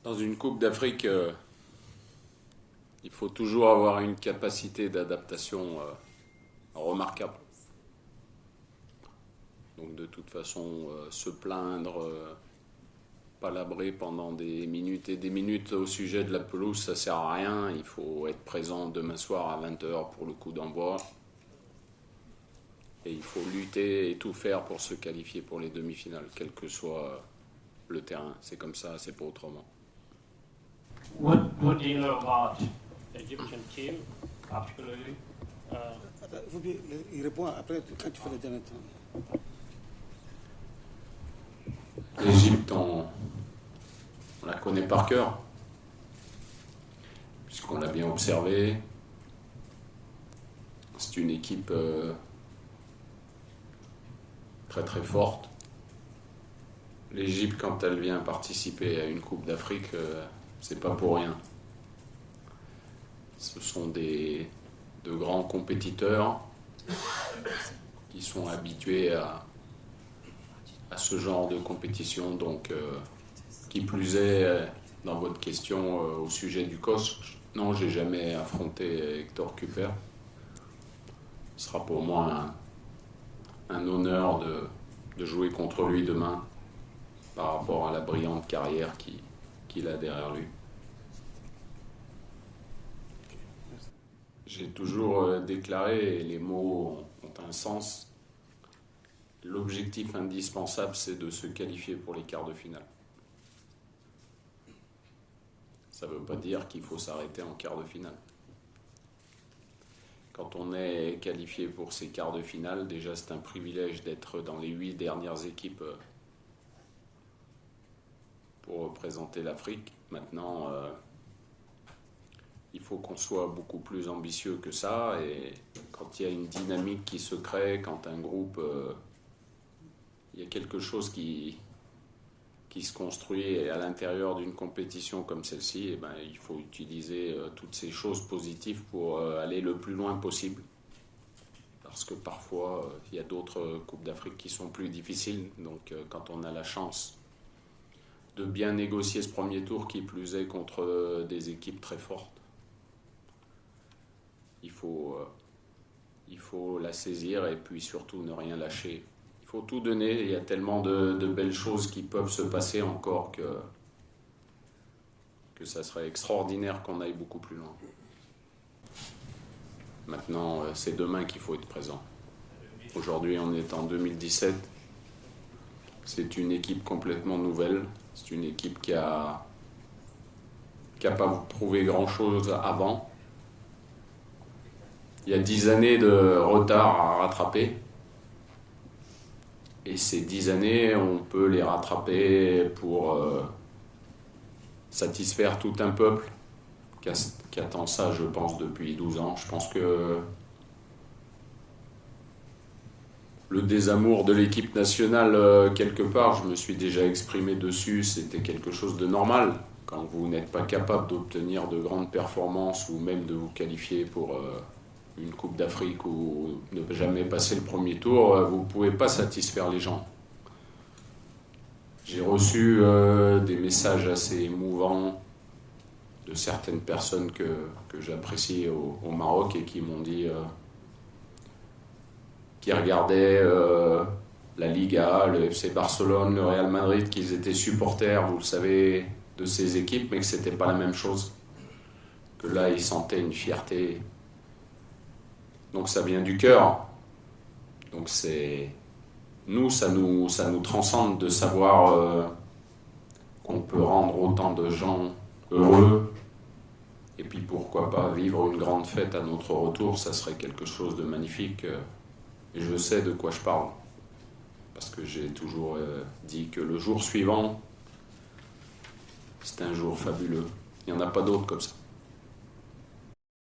Dans une Coupe d'Afrique, il faut toujours avoir une capacité d'adaptation remarquable. Donc de toute façon, se plaindre, palabrer pendant des minutes et des minutes au sujet de la pelouse, ça sert à rien. Il faut être présent demain soir à 20h pour le coup d'envoi. Et il faut lutter et tout faire pour se qualifier pour les demi-finales, quel que soit le terrain. C'est comme ça, c'est pas autrement. What do you know about the Egyptian team, particularly? Il répond après quand tu fais le dernier temps. L'Égypte, on la connaît par cœur, puisqu'on l'a bien observé. C'est une équipe très très forte. L'Égypte, quand elle vient participer à une Coupe d'Afrique, c'est pas pour rien. Ce sont de grands compétiteurs qui sont habitués à ce genre de compétition. Donc, qui plus est, dans votre question au sujet du COS, non, j'ai jamais affronté Hector Cúper. Ce sera pour moi un honneur de jouer contre lui demain par rapport à la brillante carrière qu'il a derrière lui. J'ai toujours déclaré, et les mots ont un sens, l'objectif indispensable, c'est de se qualifier pour les quarts de finale. Ça ne veut pas dire qu'il faut s'arrêter en quart de finale. Quand on est qualifié pour ces quarts de finale, déjà c'est un privilège d'être dans les 8 dernières équipes pour représenter l'Afrique. Maintenant, il faut qu'on soit beaucoup plus ambitieux que ça, et quand il y a une dynamique qui se crée, quand un groupe, il y a quelque chose qui se construit à l'intérieur d'une compétition comme celle-ci, et ben, il faut utiliser toutes ces choses positives pour aller le plus loin possible. Parce que parfois, il y a d'autres Coupes d'Afrique qui sont plus difficiles, donc quand on a la chance de bien négocier ce premier tour, qui plus est contre des équipes très fortes, il faut la saisir et puis surtout ne rien lâcher. Il faut tout donner, il y a tellement de belles choses qui peuvent se passer encore que ça serait extraordinaire qu'on aille beaucoup plus loin. Maintenant, c'est demain qu'il faut être présent. Aujourd'hui, on est en 2017. C'est une équipe complètement nouvelle. C'est une équipe qui a pas prouvé grand-chose avant. Il y a 10 années de retard à rattraper. Et ces 10 années, on peut les rattraper pour satisfaire tout un peuple qui attend ça, je pense, depuis 12 ans. Je pense que le désamour de l'équipe nationale, quelque part, je me suis déjà exprimé dessus, c'était quelque chose de normal. Quand vous n'êtes pas capable d'obtenir de grandes performances ou même de vous qualifier pour une Coupe d'Afrique ou ne jamais passer le premier tour, vous ne pouvez pas satisfaire les gens. J'ai reçu des messages assez émouvants de certaines personnes que j'apprécie au Maroc et qui m'ont dit qui regardaient la Liga, le FC Barcelone, le Real Madrid, qu'ils étaient supporters, vous le savez, de ces équipes, mais que c'était pas la même chose. Que là, ils sentaient une fierté. Donc ça vient du cœur. Donc ça nous transcende de savoir qu'on peut rendre autant de gens heureux. Et puis pourquoi pas vivre une grande fête à notre retour, ça serait quelque chose de magnifique. Et je sais de quoi je parle. Parce que j'ai toujours dit que le jour suivant, c'est un jour fabuleux. Il n'y en a pas d'autre comme ça.